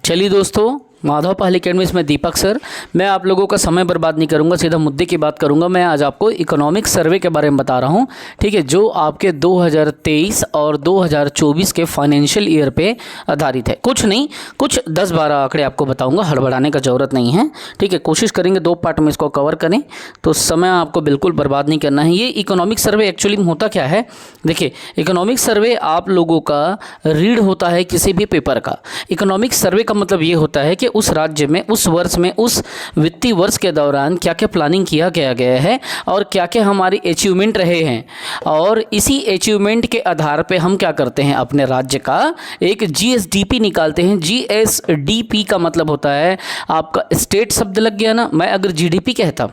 चलिए दोस्तों, माधव पहल अकेडमी में दीपक सर। मैं आप लोगों का समय बर्बाद नहीं करूंगा, सीधा मुद्दे की बात करूंगा। मैं आज आपको इकोनॉमिक सर्वे के बारे में बता रहा हूं, ठीक है, जो आपके 2023 और 2024 के फाइनेंशियल ईयर पे आधारित है। कुछ नहीं, कुछ 10-12 आंकड़े आपको बताऊंगा, हड़बड़ाने का ज़रूरत नहीं है, ठीक है। कोशिश करेंगे 2 पार्ट में इसको कवर करें, तो समय आपको बिल्कुल बर्बाद नहीं करना है। ये इकोनॉमिक सर्वे एक्चुअली में होता क्या है, देखिए, इकोनॉमिक सर्वे आप लोगों का रीड होता है किसी भी पेपर का। इकोनॉमिक सर्वे का मतलब ये होता है कि उस राज्य में, उस वर्ष में, उस वित्तीय वर्ष के दौरान क्या क्या प्लानिंग किया गया है और क्या क्या हमारी अचीवमेंट रहे हैं, और इसी अचीवमेंट के आधार पे हम क्या करते हैं, अपने राज्य का एक जीएसडीपी निकालते हैं। जीएसडीपी का मतलब होता है, आपका स्टेट शब्द लग गया ना। मैं अगर जीडीपी कहता,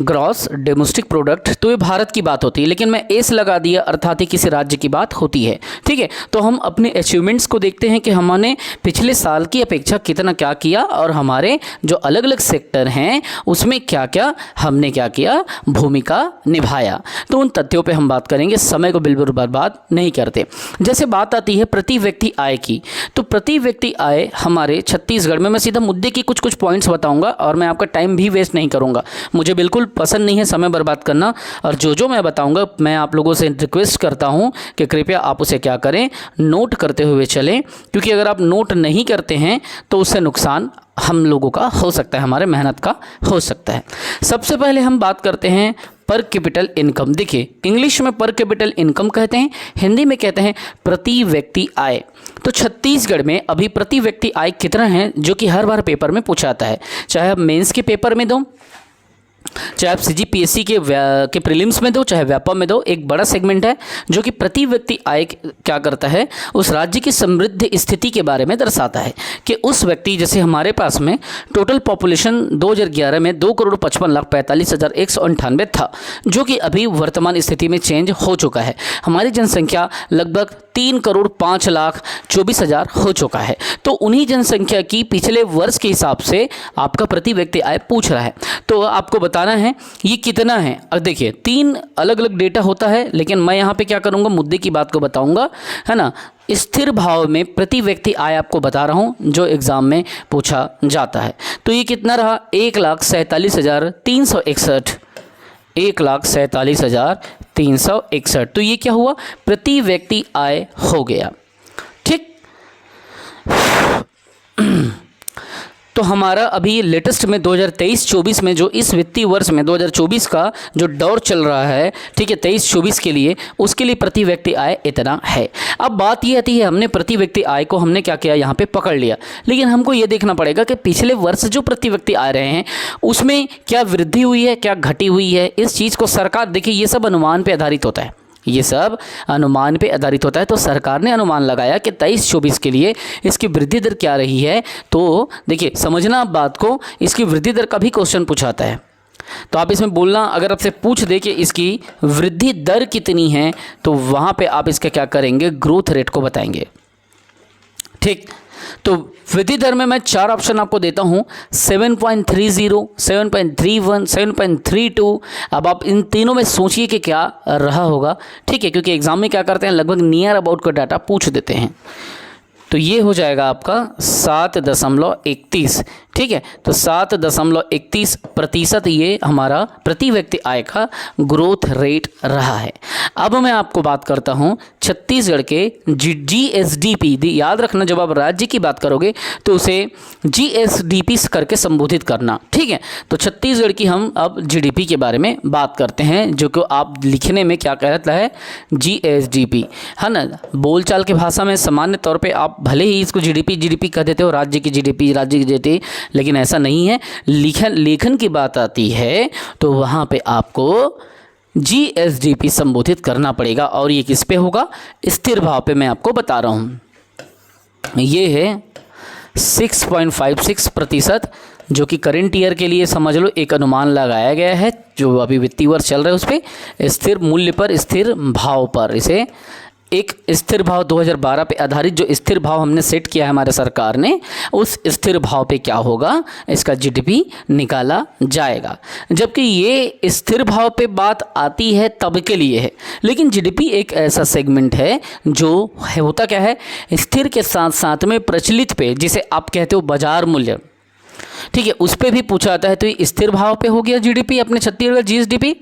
ग्रॉस डोमेस्टिक प्रोडक्ट, तो ये भारत की बात होती है, लेकिन मैं एस लगा दिया, अर्थात ही किसी राज्य की बात होती है, ठीक है। तो हम अपने अचीवमेंट्स को देखते हैं कि हमने पिछले साल की अपेक्षा कितना क्या किया, और हमारे जो अलग अलग सेक्टर हैं उसमें क्या क्या हमने क्या किया, भूमिका निभाया। तो उन तथ्यों पे हम बात करेंगे, समय को बिल्कुल बर्बाद नहीं करते। जैसे बात आती है प्रति व्यक्ति आय की, तो प्रति व्यक्ति आय हमारे छत्तीसगढ़ में, मैं सीधा मुद्दे की कुछ पॉइंट्स बताऊँगा और मैं आपका टाइम भी वेस्ट नहीं करूँगा। मुझे बिल्कुल पसंद नहीं है समय बर्बाद करना, और जो मैं बताऊंगा मैं आप लोगों से रिक्वेस्ट करता हूं कि कृपया आप उसे क्या करें, नोट करते हुए चलें, क्योंकि अगर आप नोट नहीं करते हैं तो उससे नुकसान हम लोगों का हो सकता है, हमारे मेहनत का हो सकता है। सबसे पहले हम बात करते हैं पर कैपिटल इनकम। देखिए, इंग्लिश में पर कैपिटल इनकम कहते हैं, हिंदी में कहते हैं प्रति व्यक्ति आय। तो छत्तीसगढ़ में अभी प्रति व्यक्ति आय कितना है, जो कि हर बार पेपर में पूछा जाता है, चाहे आप मेंस के पेपर में दो, चाहे आप सीजीपीएससी के प्रीलिम्स में दो, चाहे व्यापम में दो। एक बड़ा सेगमेंट है जो कि प्रति व्यक्ति आय क्या करता है, उस राज्य की समृद्ध स्थिति के बारे में दर्शाता है कि उस व्यक्ति, जैसे हमारे पास में टोटल पॉपुलेशन 2011 में 2,55,45,198 था, जो कि अभी वर्तमान स्थिति में चेंज हो चुका है। हमारी जनसंख्या लगभग 3,05,24,000 हो चुका है। तो उन्हीं जनसंख्या की पिछले वर्ष के हिसाब से आपका प्रति व्यक्ति आय पूछ रहा है, तो आपको बताना है ये कितना है। अब देखिए, 3 अलग अलग डेटा होता है, लेकिन मैं यहाँ पे क्या करूँगा, मुद्दे की बात को बताऊँगा, है ना। स्थिर भाव में प्रति व्यक्ति आय आपको बता रहा हूँ, जो एग्ज़ाम में पूछा जाता है। तो ये कितना रहा, 1,47,361, 1,47,361। तो ये क्या हुआ, प्रति व्यक्ति आय हो गया, ठीक। तो हमारा अभी लेटेस्ट में 2023-24 में, जो इस वित्तीय वर्ष में 2024 का जो दौर चल रहा है, ठीक है, 23-24 के लिए, उसके लिए प्रति व्यक्ति आय इतना है। अब बात ये आती है, हमने प्रति व्यक्ति आय को हमने क्या किया, यहाँ पे पकड़ लिया, लेकिन हमको ये देखना पड़ेगा कि पिछले वर्ष जो प्रति व्यक्ति आय रहे हैं उसमें क्या वृद्धि हुई है, क्या घटी हुई है। इस चीज़ को सरकार, देखिए, ये सब अनुमान पर आधारित होता है, ये सब अनुमान पे आधारित होता है। तो सरकार ने अनुमान लगाया कि 23-24 के लिए इसकी वृद्धि दर क्या रही है। तो देखिए, समझना आप बात को, इसकी वृद्धि दर का भी क्वेश्चन पूछाता है, तो आप इसमें बोलना, अगर आपसे पूछ दे कि इसकी वृद्धि दर कितनी है, तो वहाँ पे आप इसका क्या करेंगे, ग्रोथ रेट को बताएंगे, ठीक। तो वृद्धि दर में मैं 4 ऑप्शन आपको देता हूं, 7.30, 7.31, 7.32। अब आप इन तीनों में सोचिए कि क्या रहा होगा, ठीक है, क्योंकि एग्जाम में क्या करते हैं, लगभग नियर अबाउट का डाटा पूछ देते हैं। तो ये हो जाएगा आपका 7.31, ठीक है। तो 7.31% ये हमारा प्रति व्यक्ति आय का ग्रोथ रेट रहा है। अब मैं आपको बात करता हूँ छत्तीसगढ़ के जीएसडीपी। याद रखना, जब आप राज्य की बात करोगे तो उसे जीएसडीपी करके संबोधित करना, ठीक है। तो छत्तीसगढ़ की हम अब जीडीपी के बारे में बात करते हैं, जो कि आप लिखने में क्या कहता है, जीएसडीपी, है ना। बोलचाल की भाषा में सामान्य तौर पर आप भले ही इसको जीडीपी कह देते हो, राज्य की जीडीपी, लेकिन ऐसा नहीं है। लेखन की बात आती है तो वहाँ पे आपको जीएसडीपी संबोधित करना पड़ेगा, और ये किस पे होगा, स्थिर भाव पे मैं आपको बता रहा हूँ। ये है 6.56%, जो कि करंट ईयर के लिए समझ लो एक अनुमान लगाया गया है, जो अभी वित्तीय वर्ष चल रहा है उस पर स्थिर मूल्य पर, स्थिर भाव पर इसे एक स्थिर भाव 2012 पे आधारित जो स्थिर भाव हमने सेट किया है हमारे सरकार ने, उस स्थिर भाव पे क्या होगा, इसका जीडीपी निकाला जाएगा। जबकि ये स्थिर भाव पे बात आती है तब के लिए है, लेकिन जीडीपी एक ऐसा सेगमेंट है जो होता क्या है, स्थिर के साथ साथ में प्रचलित पे, जिसे आप कहते हो बाजार मूल्य, ठीक है, उस पे भी पूछा जाता है। तो ये स्थिर भाव पे हो गया जीडीपी अपने छत्तीसगढ़ जीएसडीपी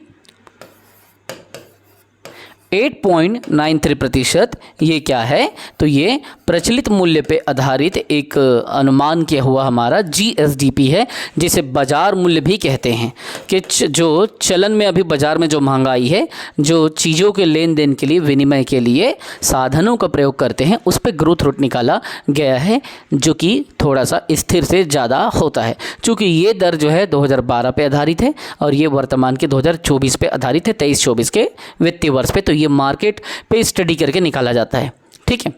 8.93%। ये क्या है, तो ये प्रचलित मूल्य पे आधारित एक अनुमान किया हुआ हमारा जीएसडीपी है, जिसे बाजार मूल्य भी कहते हैं। कि जो चलन में अभी बाजार में जो महंगाई है, जो चीज़ों के लेन देन के लिए, विनिमय के लिए साधनों का प्रयोग करते हैं, उस पर ग्रोथ रेट निकाला गया है, जो कि थोड़ा सा स्थिर से ज़्यादा होता है। चूँकि ये दर जो है 2012 पे आधारित है और ये वर्तमान के 2024 पे आधारित है, 23-24 के वित्तीय वर्ष पे। तो ये मार्केट पे स्टडी करके निकाला जाता है, ठीक है।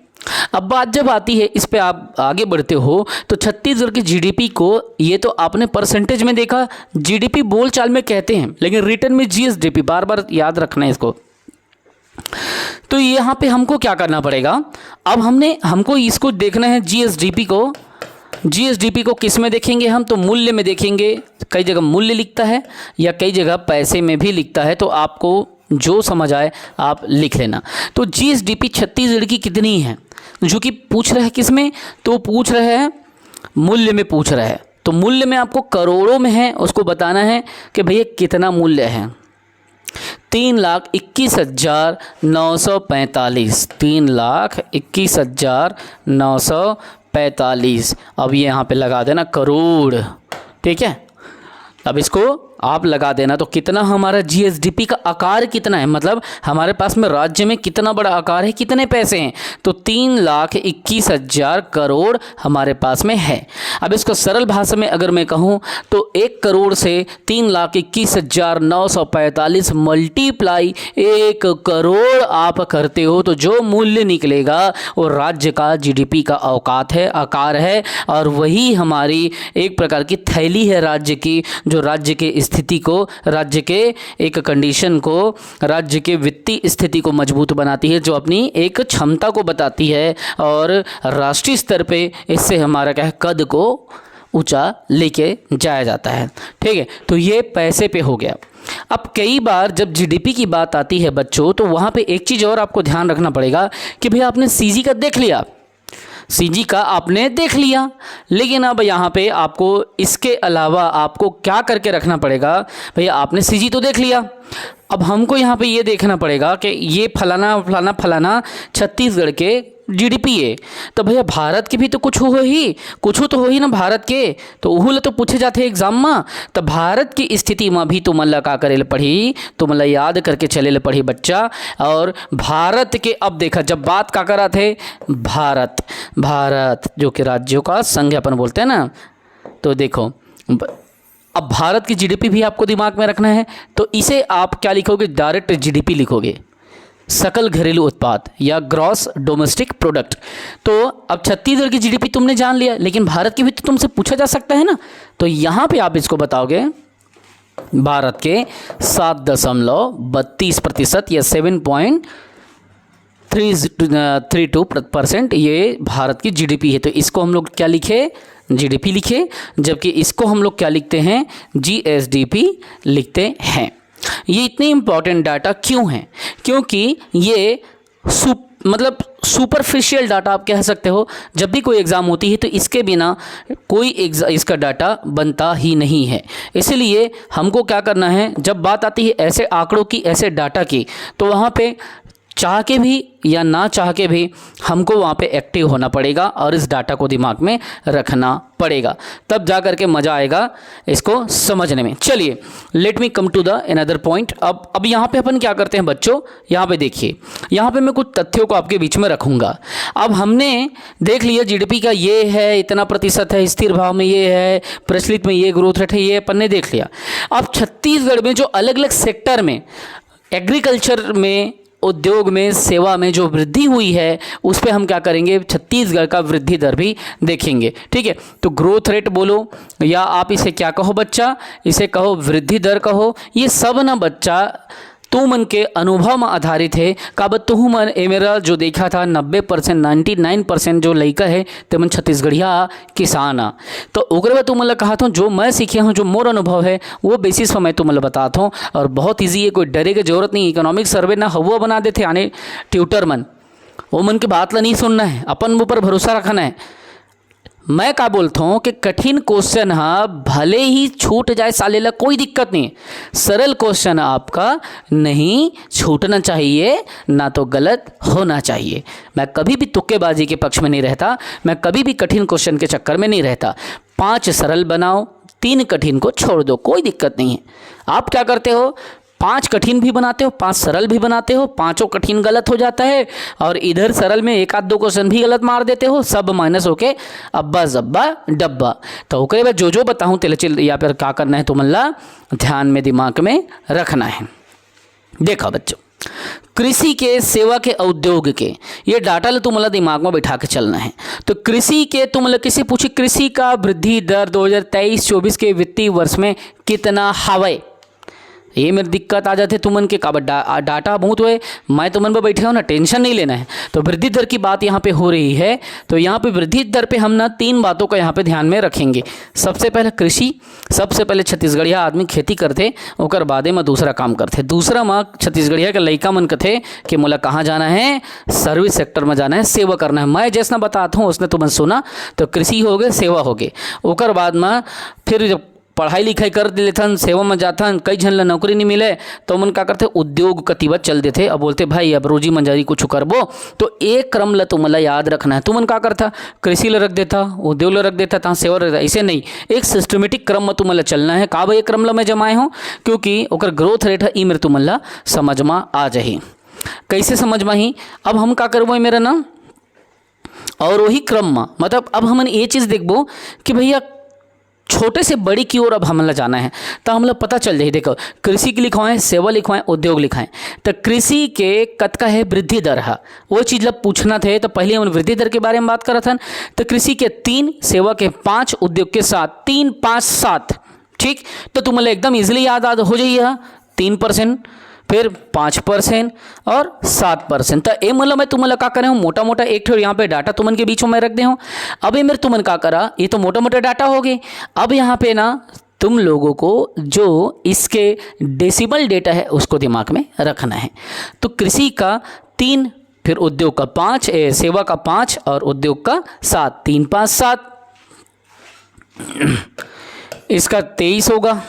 अब बात जब आती है, इस पे आप आगे बढ़ते हो, तो छत्तीसगढ़ की जीडीपी को, ये तो आपने परसेंटेज में देखा, जीडीपी बोलचाल में कहते हैं, लेकिन रिटर्न में जीएसडीपी, बार बार याद रखना है इसको। तो यहाँ पे हमको क्या करना पड़ेगा, अब हमको इसको देखना है जीएसडीपी को। जीएसडीपी को किस में देखेंगे हम, तो मूल्य में देखेंगे। कई जगह मूल्य लिखता है या कई जगह पैसे में भी लिखता है, तो आपको जो समझ आए आप लिख लेना। तो जीएसडीपी छत्तीसगढ़ की कितनी है, जो कि पूछ रहे हैं किस में, तो पूछ रहे हैं मूल्य में पूछ रहे हैं। तो मूल्य में आपको करोड़ों में है, उसको बताना है कि भैया कितना मूल्य है। 3,21,945, 3,21,945। अब ये यहाँ पे लगा देना करोड़, ठीक है। अब इसको आप लगा देना, तो कितना हमारा जीएसडीपी का आकार कितना है, मतलब हमारे पास में राज्य में कितना बड़ा आकार है, कितने पैसे हैं, तो 3,21,000 करोड़ हमारे पास में है। अब इसको सरल भाषा में अगर मैं कहूँ तो 1 करोड़ से 3,21,945 मल्टीप्लाई 1 करोड़ आप करते हो, तो जो मूल्य निकलेगा वो राज्य का जीडीपी का औकात है, आकार है। और वही हमारी एक प्रकार की थैली है राज्य की, जो राज्य के स्थिति को, राज्य के एक कंडीशन को, राज्य के वित्तीय स्थिति को मजबूत बनाती है, जो अपनी एक क्षमता को बताती है। और राष्ट्रीय स्तर पे इससे हमारा क्या है, कद को ऊंचा लेके जाया जाता है, ठीक है। तो ये पैसे पे हो गया। अब कई बार जब जीडीपी की बात आती है बच्चों, तो वहाँ पे एक चीज़ और आपको ध्यान रखना पड़ेगा कि भैया आपने सीजी का देख लिया, सीजी का आपने देख लिया, लेकिन अब यहाँ पे आपको इसके अलावा आपको क्या करके रखना पड़ेगा, भैया आपने सीजी तो देख लिया, अब हमको यहाँ पे ये देखना पड़ेगा कि ये फलाना फलाना फलाना छत्तीसगढ़ के जीडीपी है, तो भैया भारत के भी तो कुछ हो ही ना भारत के, तो उहुल तो पूछे जाते एग्जाम में। तो भारत की स्थिति में भी तुमला का करे पढ़ी, तुमला याद करके चले पढ़ी बच्चा। और भारत के, अब देखा जब बात का करा थे, भारत जो कि राज्यों का संघ अपन बोलते हैं ना, तो देखो अब भारत की जीडीपी भी आपको दिमाग में रखना है। तो इसे आप क्या लिखोगे, डायरेक्ट जीडीपी लिखोगे, सकल घरेलू उत्पाद या ग्रॉस डोमेस्टिक प्रोडक्ट। तो अब छत्तीसगढ़ की जीडीपी तुमने जान लिया, लेकिन भारत की भी तो तुमसे पूछा जा सकता है ना, तो यहाँ पे आप इसको बताओगे भारत के 7.32% या 7.32% ये भारत की जीडीपी है। तो इसको हम लोग क्या लिखे, जीडीपी लिखे, जबकि इसको हम लोग क्या लिखते हैं, जीएसडीपी लिखते हैं। ये इतने इम्पॉर्टेंट डाटा क्यों हैं, क्योंकि ये मतलब सुपरफिशियल डाटा आप कह सकते हो। जब भी कोई एग्ज़ाम होती है तो इसके बिना कोई इसका डाटा बनता ही नहीं है। इसलिए हमको क्या करना है, जब बात आती है ऐसे आंकड़ों की, ऐसे डाटा की, तो वहाँ पे चाह के भी या ना चाह के भी हमको वहाँ पे एक्टिव होना पड़ेगा और इस डाटा को दिमाग में रखना पड़ेगा, तब जा कर के मज़ा आएगा इसको समझने में। चलिए, let me come to the another point. अब यहाँ पे अपन क्या करते हैं बच्चों, यहाँ पे देखिए, यहाँ पे मैं कुछ तथ्यों को आपके बीच में रखूँगा। अब हमने देख लिया जीडीपी का ये है, इतना प्रतिशत है, स्थिर भाव में ये है, प्रचलित में ये ग्रोथ रेट है, ये अपन ने देख लिया। अब छत्तीसगढ़ में जो अलग अलग सेक्टर में, एग्रीकल्चर में, उद्योग में, सेवा में जो वृद्धि हुई है, उस पे हम क्या करेंगे, छत्तीसगढ़ का वृद्धि दर भी देखेंगे, ठीक है। तो ग्रोथ रेट बोलो या आप इसे क्या कहो बच्चा, इसे कहो वृद्धि दर कहो, ये सब ना बच्चा तुमन के अनुभव में आधारित है। काबर तुमन ए मेरा जो देखा था 90% 99% जो लड़का है तेमन छत्तीसगढ़िया किसान आ। तो ओकरे बाद तुमन ला कहा था जो मैं सीखे हूँ, जो मोर अनुभव है वो बेसिस पर मैं तुमन ला बताता हूँ। और बहुत ईजी है, कोई डरे की जरूरत नहीं। इकोनॉमिक सर्वे ना हुआ बना देते आने ट्यूटर मन, वो मन की बात ला नहीं सुनना है, अपन ऊपर भरोसा रखना है। मैं क्या बोलता हूँ कि कठिन क्वेश्चन है भले ही छूट जाए साले ला कोई दिक्कत नहीं, सरल क्वेश्चन आपका नहीं छूटना चाहिए, ना तो गलत होना चाहिए। मैं कभी भी तुक्केबाजी के पक्ष में नहीं रहता, मैं कभी भी कठिन क्वेश्चन के चक्कर में नहीं रहता। 5 सरल बनाओ, 3 कठिन को छोड़ दो, कोई दिक्कत नहीं है। आप क्या करते हो, 5 कठिन भी बनाते हो, 5 सरल भी बनाते हो, 5 कठिन गलत हो जाता है और इधर सरल में 1-2 क्वेश्चन भी गलत मार देते हो, सब माइनस होके अब्बा जब्बा डब्बा। तो ओकरे बाद जो बताऊँ तेल चिल या फिर क्या करना है तुमन ला ध्यान में दिमाग में रखना है। देखो बच्चों, कृषि के, सेवा के, उद्योग के, ये डाटा ले तुमला दिमाग में बैठा के चलना है। तो कृषि के तुमला किसी पूछी कृषि का वृद्धि दर 2023-24 के वित्तीय वर्ष में कितना हवे, ये मेरी दिक्कत आ जाते तुमन के काबर डाटा बहुत हुए, मैं तुमन पर बैठे हो ना, टेंशन नहीं लेना है। तो वृद्धि दर की बात यहाँ पे हो रही है, तो यहाँ पे वृद्धि दर पे हम ना 3 बातों का यहाँ पे ध्यान में रखेंगे। सबसे पहले कृषि, सबसे पहले छत्तीसगढ़िया आदमी खेती करते, ओकर बादे में दूसरा काम करते। दूसरा में छत्तीसगढ़िया के लड़का मन कथे कि मोला कहाँ जाना है, सर्विस सेक्टर में जाना है, सेवा करना है। मैं जैसा बताता हूँ उसने तुमन सुना, तो कृषि हो गए, सेवा हो गए। ओकर बाद में फिर जब पढ़ाई लिखाई कर लेथन, सेवा में जाथन, कई झन ला नौकरी नहीं मिले तो मन का करते उद्योग कतिवत चल देते। अब बोलते भाई अब रोजी मंजारी कुछ करबो, तो एक क्रम ला तुमला याद रखना है। तुमन का करता कृषि ला रख देता, उद्योग ला रख देता, तहाँ सेवा रख देता, ऐसे नहीं, एक सिस्टमेटिक क्रम में तुमला चलना है। का एक क्रम ला मैं जमाए हूँ क्योंकि ओकर ग्रोथ रेट है, ई मेरे तुमला समझ में आ जाही। कैसे समझ में ही, अब हम का करबो मेरा ना, और वही क्रम में मतलब अब हमन ये चीज़ देखबो कि भैया छोटे से बड़ी की ओर अब हमला जाना है, तो हमला पता चल जाए। देखो कृषि की लिखवाएं, सेवा लिखवाएं, उद्योग लिखाएं। तो कृषि के कतका है वृद्धि दर है, वो चीज़ ला पूछना थे, तो पहले हम वृद्धि दर के बारे में बात करा था। तो कृषि के 3, सेवा के 5, उद्योग के 7, 3, 5, 7, ठीक। तो तुम्हें एकदम इजिली याद हो जाइए 3%, फिर 5% और 7%। तो ये मतलब मैं तुमला का करे हूँ मोटा मोटा एक ठो यहाँ पे डाटा तुमन के बीच में मैं रख दे हूँ। अब ये मेरे तुमन का करा, ये तो मोटा मोटा डाटा हो गए। अब यहाँ पे ना तुम लोगों को जो इसके डेसिमल डेटा है उसको दिमाग में रखना है। तो कृषि का 3, फिर उद्योग का 5, सेवा का 5 और उद्योग का 7, 3, 5, 7, इसका 23 होगा,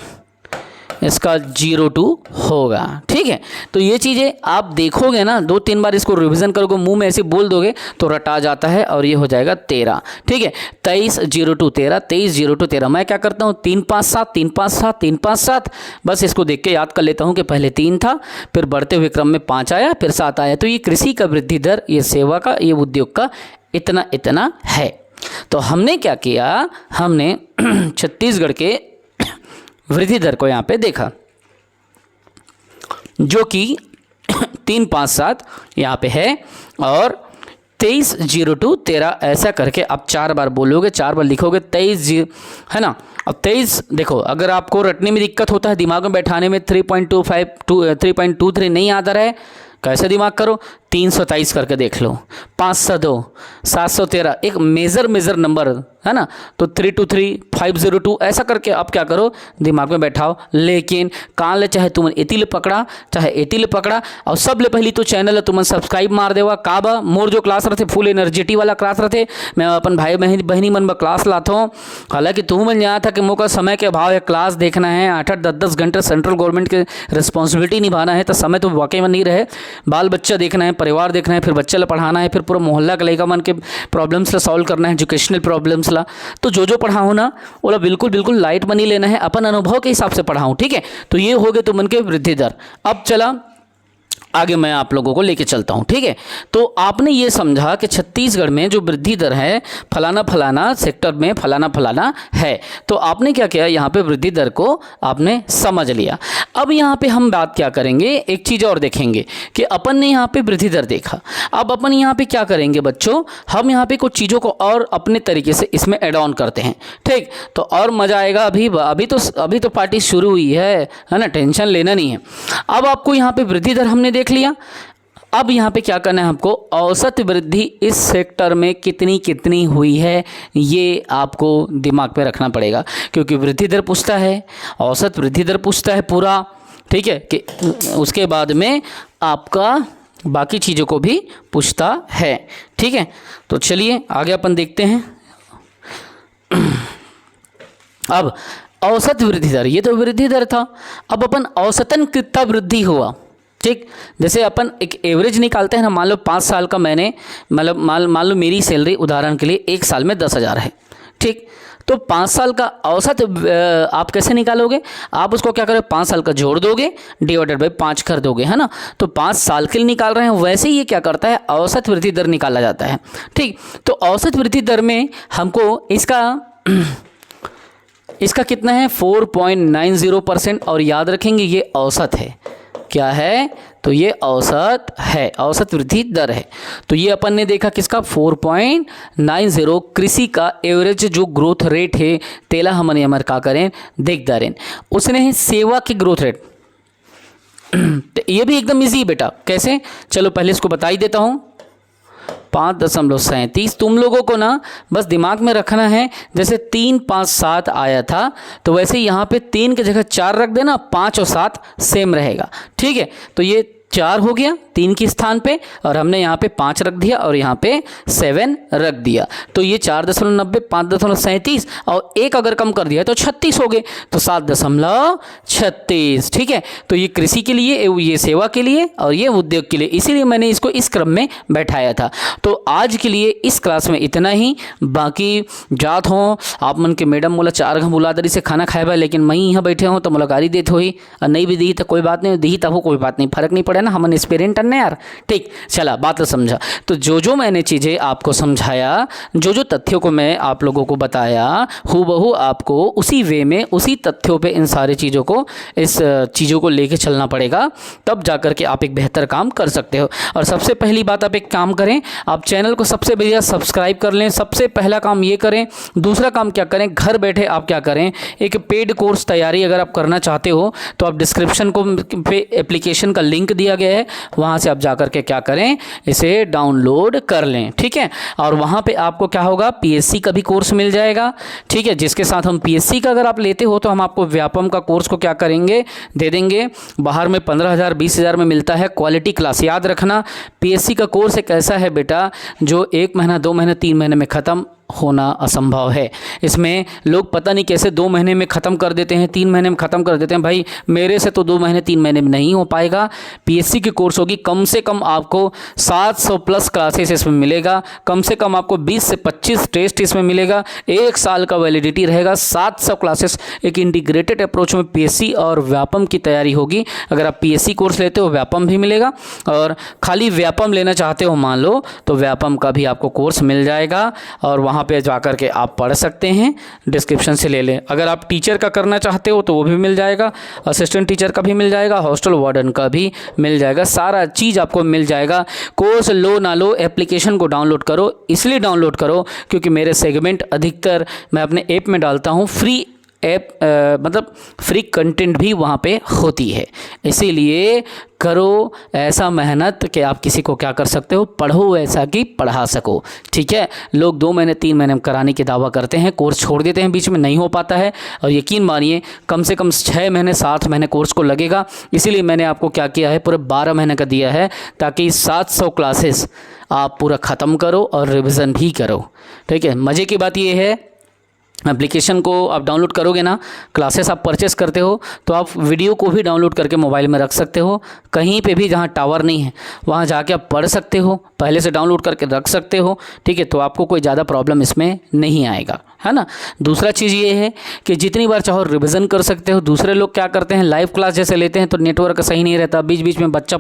इसका 02 होगा, ठीक है। तो ये चीज़ें आप देखोगे ना, 2-3 बार इसको रिवीजन करोगे, मुंह में ऐसे बोल दोगे तो रटा जाता है और ये हो जाएगा 13, ठीक है। 23, 02, 13, 23, 02, 13। मैं क्या करता हूँ 3, 5, 7, 3, 5, 7, 3, 5, 7, बस इसको देख के याद कर लेता हूँ कि पहले 3 था, फिर बढ़ते हुए क्रम में 5 आया, फिर 7 आया। तो ये कृषि का वृद्धि दर, ये सेवा का, ये उद्योग का इतना इतना है। तो हमने क्या किया, हमने छत्तीसगढ़ के वृद्धि दर को यहाँ पे देखा जो कि 3, 5, 7 यहाँ पे है और 23, 02, 13 ऐसा करके आप 4 बार बोलोगे, 4 बार लिखोगे। 23 है ना। अब 23 देखो, अगर आपको रटने में दिक्कत होता है, दिमाग में बैठाने में 3.23 नहीं आता है, कैसे दिमाग करो, 327 करके देख लो, 502, 713, एक मेजर नंबर है ना। तो 323, 502 ऐसा करके आप क्या करो दिमाग में बैठाओ। लेकिन कहाँ ले, चाहे तुम एती ले पकड़ा, चाहे एती ले पकड़ा, और सब ले पहली तो चैनल तुम सब्सक्राइब मार देवा। का बा मोर जो क्लास रहते फुल एनर्जेटी वाला क्लास रहते, मैं अपन भाई बहनी मन में क्लास लाता हूँ। हालांकि तू मन यहाँ था कि मोका समय के अभाव है, क्लास देखना है, 8-8, 10-10 घंटे सेंट्रल गवर्नमेंट के रिस्पॉन्सिबिलिटी निभाना है, तो समय तो वाकई में नहीं रहे। बाल बच्चा देखना है, परिवार देखना है, फिर बच्चे ला पढ़ाना है, फिर पूरा मोहल्ला के लड़का मन के प्रॉब्लम्स ला सॉल्व करना है, एजुकेशनल प्रॉब्लम्स ला। तो जो पढ़ाऊँ ना वो बिल्कुल लाइट मनी लेना है, अपन अनुभव के हिसाब से पढ़ाऊँ, ठीक है। तो ये हो गए तुमन के वृद्धि दर। अब चला आगे मैं आप लोगों को लेके चलता हूँ, ठीक है। तो आपने ये समझा कि छत्तीसगढ़ में जो वृद्धि दर है फलाना फलाना सेक्टर में फलाना फलाना है, तो आपने क्या किया, यहाँ पे वृद्धि दर को आपने समझ लिया। अब यहाँ पे हम बात क्या करेंगे, एक चीज़ और देखेंगे कि अपन ने यहाँ पे वृद्धि दर देखा। अब अपन यहाँ पे क्या करेंगे बच्चों, हम यहाँ पे कुछ चीज़ों को और अपने तरीके से इसमें ऐड ऑन करते हैं, ठीक। तो और मज़ा आएगा। अभी तो पार्टी शुरू हुई है ना, टेंशन लेना नहीं है। अब आपको यहाँ पे वृद्धि दर हमने देख लिया। अब यहाँ पे क्या करना है हमको, औसत वृद्धि इस सेक्टर में कितनी कितनी हुई है ये आपको दिमाग पे रखना पड़ेगा, क्योंकि वृद्धि दर पूछता है, औसत वृद्धि दर पूछता है पूरा, ठीक है, कि उसके बाद में आपका बाकी चीज़ों को भी पूछता है, ठीक है। तो चलिए आगे अपन देखते हैं। अब औसत वृद्धि दर, ये तो वृद्धि दर था। अब अपन औसतन कितना वृद्धि हुआ, ठीक। जैसे अपन एक एवरेज निकालते हैं ना, मान लो 5 साल का मैंने मतलब मान लो मेरी सैलरी उदाहरण के लिए 1 साल में 10,000 है, ठीक। तो 5 साल का औसत आप कैसे निकालोगे, आप उसको क्या करोगे, 5 साल का जोड़ दोगे, डिवाइडेड बाई 5 कर दोगे, है ना। तो 5 साल के लिए निकाल रहे हैं, वैसे ही ये क्या करता है, औसत वृद्धि दर निकाला जाता है, ठीक। तो औसत वृद्धि दर में हमको इसका कितना है 4.90%, और याद रखेंगे ये औसत है, क्या है, तो ये औसत है, औसत वृद्धि दर है। तो ये अपन ने देखा किसका 4.90, कृषि का एवरेज जो ग्रोथ रेट है तेला हमने अमर का करें देख दारें, उसने है सेवा की ग्रोथ रेट। तो ये भी एकदम इजी है बेटा, कैसे, चलो पहले इसको बता ही देता हूँ। 5.37, तुम लोगों को ना बस दिमाग में रखना है, जैसे 3, 5, 7 आया था तो वैसे यहाँ पे 3 की जगह 4 रख देना, 5 और 7 सेम रहेगा, ठीक है। तो ये 4 हो गया 3 के स्थान पे, और हमने यहाँ पे 5 रख दिया और यहाँ पे 7 रख दिया। तो ये 4.90, 5.37 और 1 अगर कम कर दिया तो 36 हो गए, तो 7.36, ठीक है। तो ये कृषि के लिए, ये सेवा के लिए और ये उद्योग के लिए, इसीलिए मैंने इसको इस क्रम में बैठाया था। तो आज के लिए इस क्लास में इतना ही। बाकी जात हो आप मन के मैडम बोला 4 घं बुलादरी से खाना खाए बा, लेकिन मैं यहाँ बैठे हूँ तो मुलाकारी देते हुई, और नहीं भी दी तो कोई बात नहीं, दी तब हो कोई बात नहीं, फर्क नहीं पड़े ना, हम एक्सपेरिमेंट करने यार, ठीक। चला बात तो समझा। तो जो मैंने चीज़ें आपको समझाया, जो तथ्यों को मैं आप लोगों को बताया, हूबहू आपको उसी वे में, उसी तथ्यों पे इन सारी चीज़ों को, इस चीज़ों को लेके चलना पड़ेगा, तब जाकर के आप एक बेहतर काम कर सकते हो। और सबसे पहली बात, आप एक काम करें, आप चैनल को सबसे बढ़िया सब्सक्राइब कर लें, सबसे पहला काम ये करें। दूसरा काम क्या करें, घर बैठे आप क्या करें, एक पेड कोर्स तैयारी अगर आप करना चाहते हो तो आप डिस्क्रिप्शन को पे एप्लीकेशन का लिंक दिया गया है, वहाँ से आप जाकर के क्या करें, इसे डाउनलोड कर लें, ठीक है। और वहाँ पे आपको क्या होगा, पीएससी का भी कोर्स मिल जाएगा, ठीक है। जिसके साथ हम पीएससी का अगर आप लेते हो तो हम आपको व्यापम का कोर्स को क्या करेंगे, दे देंगे। बाहर में 15,000 20,000 में मिलता है क्वालिटी क्लास। याद रखना, पीएससी का कोर्स एक ऐसा है बेटा जो 1 महीना 2 महीने 3 महीने में ख़त्म होना असंभव है। इसमें लोग पता नहीं कैसे 2 महीने में ख़त्म कर देते हैं, 3 महीने में ख़त्म कर देते हैं। भाई मेरे से तो 2 महीने 3 महीने में नहीं हो पाएगा। पीएससी की कोर्स होगी, कम से कम आपको 700 प्लस क्लासेस इसमें मिलेगा, कम से कम आपको 20 से 25 टेस्ट इसमें मिलेगा, 1 साल का वैलिडिटी रहेगा, 700 क्लासेस, एक इंटीग्रेटेड अप्रोच में पीएससी और व्यापम की तैयारी होगी। अगर आप पीएससी कोर्स लेते हो व्यापम भी मिलेगा, और खाली व्यापम लेना चाहते हो मान लो तो व्यापम का भी आपको कोर्स मिल जाएगा, और वहाँ पे जाकर के आप पढ़ सकते हैं, डिस्क्रिप्शन से ले लें। अगर आप टीचर का करना चाहते हो तो वो भी मिल जाएगा, असिस्टेंट टीचर का भी मिल जाएगा, हॉस्टल वार्डन का भी मिल जाएगा, सारा चीज़ आपको मिल जाएगा। कोर्स लो ना लो, एप्लीकेशन को डाउनलोड करो। इसलिए डाउनलोड करो क्योंकि मेरे सेगमेंट अधिकतर मैं अपने ऐप में डालता हूँ, फ्री ऐप मतलब फ्री कंटेंट भी वहाँ पे होती है। इसीलिए करो ऐसा मेहनत कि आप किसी को क्या कर सकते हो, पढ़ो ऐसा कि पढ़ा सको, ठीक है। लोग 2 महीने 3 महीने में कराने की दावा करते हैं, कोर्स छोड़ देते हैं, बीच में नहीं हो पाता है। और यकीन मानिए कम से कम 6 महीने 7 महीने कोर्स को लगेगा। इसीलिए मैंने आपको क्या किया है, पूरे 12 महीने का दिया है, ताकि 700 क्लासेस आप पूरा ख़त्म करो और रिविज़न भी करो, ठीक है। मज़े की बात ये है, एप्लीकेशन को आप डाउनलोड करोगे ना, क्लासेस आप परचेस करते हो तो आप वीडियो को भी डाउनलोड करके मोबाइल में रख सकते हो, कहीं पे भी जहाँ टावर नहीं है वहाँ जाके आप पढ़ सकते हो, पहले से डाउनलोड करके रख सकते हो, ठीक है। तो आपको कोई ज़्यादा प्रॉब्लम इसमें नहीं आएगा, है ना। दूसरा चीज़ ये है कि जितनी बार चाहो रिवीजन कर सकते हो। दूसरे लोग क्या करते हैं, लाइव क्लास जैसे लेते हैं तो नेटवर्क सही नहीं रहता, बीच बीच में बच्चा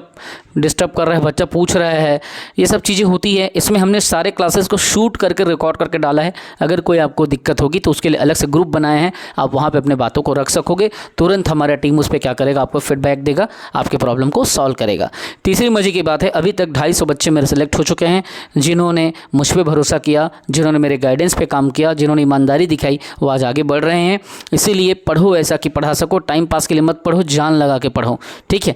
डिस्टर्ब कर रहा है, बच्चा पूछ रहा है, ये सब चीज़ें होती है। इसमें हमने सारे क्लासेस को शूट करके रिकॉर्ड करके डाला है। अगर कोई आपको दिक्कत होगी तो उसके लिए अलग से ग्रुप बनाए हैं, आप वहाँ पर अपने बातों को रख सकोगे। तुरंत हमारा टीम उस पर क्या करेगा, आपको फीडबैक देगा, आपके प्रॉब्लम को सॉल्व करेगा। तीसरी मजे की बात है, अभी तक 250 बच्चे मेरे सेलेक्ट हो चुके हैं, जिन्होंने मुझ पर भरोसा किया, जिन्होंने मेरे गाइडेंस पे काम किया, जिन्होंने ईमानदारी दिखाई, वो आज आगे बढ़ रहे हैं। इसीलिए पढ़ो ऐसा कि पढ़ा सको, टाइम पास के लिए मत पढ़ो, जान लगा के पढ़ो, ठीक है।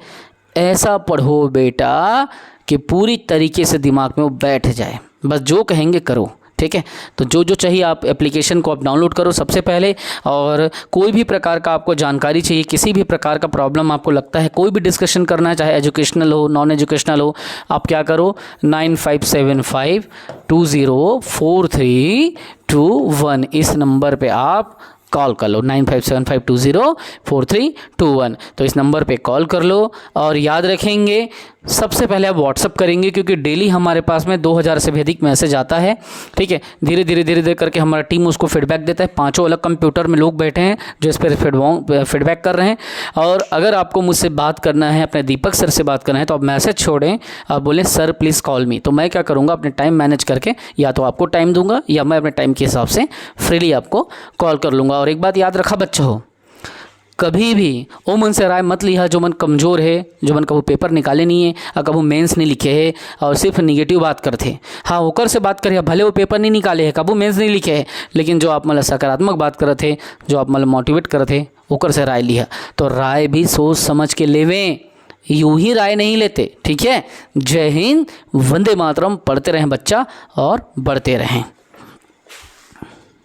ऐसा पढ़ो बेटा कि पूरी तरीके से दिमाग में वो बैठ जाए, बस जो कहेंगे करो, ठीक है। तो जो जो चाहिए आप एप्लीकेशन को आप डाउनलोड करो सबसे पहले। और कोई भी प्रकार का आपको जानकारी चाहिए, किसी भी प्रकार का प्रॉब्लम आपको लगता है, कोई भी डिस्कशन करना है, चाहे एजुकेशनल हो नॉन एजुकेशनल हो, आप क्या करो 9575204321 इस नंबर पे आप कॉल कर लो, 9575204321। तो इस नंबर पे कॉल कर लो। और याद रखेंगे सबसे पहले आप व्हाट्सअप करेंगे, क्योंकि डेली हमारे पास में 2000 से भी अधिक मैसेज आता है, ठीक है। धीरे धीरे करके हमारा टीम उसको फीडबैक देता है। 5 अलग कंप्यूटर में लोग बैठे हैं जो इस पर फीडबैक कर रहे हैं। और अगर आपको मुझसे बात करना है, अपने दीपक सर से बात करना है, तो आप मैसेज छोड़ें, आप बोलें सर प्लीज़ कॉल मी। तो मैं क्या करूँगा, अपने टाइम मैनेज करके या तो आपको टाइम दूंगा या मैं अपने टाइम के हिसाब से फ्रीली आपको कॉल कर लूँगा। और एक बात याद रखा बच्चों, कभी भी ओ मन से राय मत लिया जो मन कमज़ोर है, जो मन कभी पेपर निकाले नहीं है और कभी मेंस नहीं लिखे है और सिर्फ निगेटिव बात करते। हाँ, होकर से बात करिए, भले वो पेपर नहीं निकाले है, कभी मेंस नहीं लिखे है, लेकिन जो आप मतलब सकारात्मक बात कर रहे थे, जो आप मतलब मोटिवेट कर रहे थे, होकर से राय लिया। तो राय भी सोच समझ के लेवें, यूं ही राय नहीं लेते, ठीक है। जय हिंद, वंदे मातरम। पढ़ते रहें बच्चा और बढ़ते रहें।